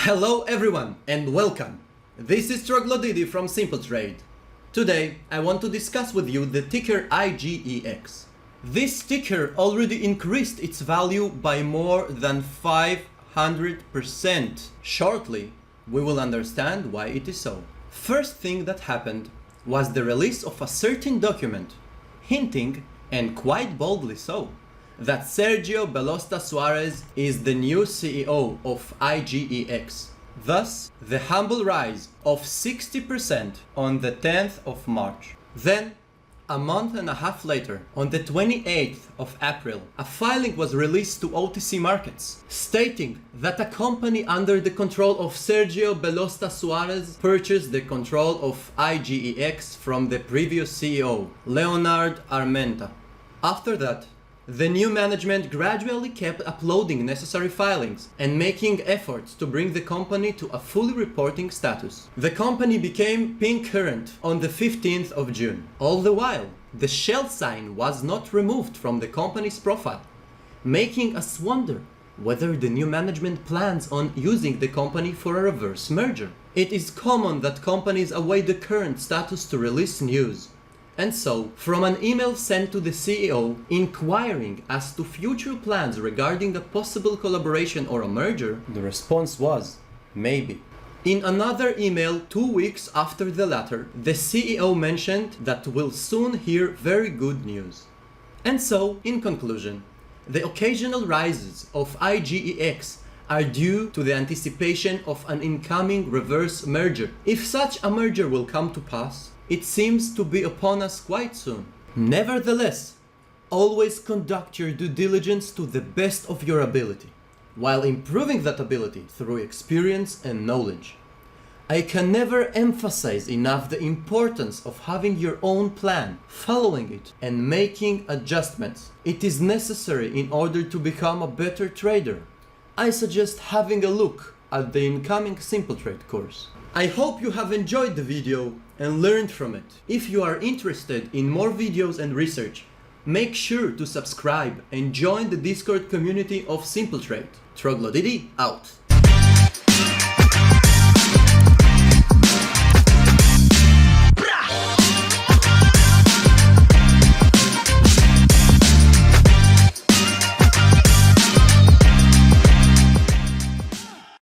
Hello everyone and welcome. This is Troglodidi from Simple Trade. Today I want to discuss with you the ticker IGEX. This ticker already increased its value by more than 500%. Shortly, we will understand why it is so. First thing that happened was the release of a certain document hinting, and quite boldly so, that Sergio Belosta Suarez is the new CEO of IGEX. Thus, the humble rise of 60% on the 10th of March. Then, a month and a half later, on the 28th of April, a filing was released to OTC markets, stating that a company under the control of Sergio Belosta Suarez purchased the control of IGEX from the previous CEO, Leonard Armenta. After that, the new management gradually kept uploading necessary filings and making efforts to bring the company to a fully reporting status. The company became pink current on the 15th of June. All the while, the shell sign was not removed from the company's profile, making us wonder whether the new management plans on using the company for a reverse merger. It is common that companies await the current status to release news. And so, from an email sent to the CEO inquiring as to future plans regarding a possible collaboration or a merger, the response was, maybe. In another email 2 weeks after the latter, the CEO mentioned that we'll soon hear very good news. And so, in conclusion, the occasional rises of IGEX are due to the anticipation of an incoming reverse merger. If such a merger will come to pass, it seems to be upon us quite soon. Nevertheless, always conduct your due diligence to the best of your ability, while improving that ability through experience and knowledge. I can never emphasize enough the importance of having your own plan, following it, and making adjustments. It is necessary in order to become a better trader. I suggest having a look at the incoming Simple Trade course. I hope you have enjoyed the video and learned from it. If you are interested in more videos and research, make sure to subscribe and join the Discord community of Simple Trade. Troglodidi out!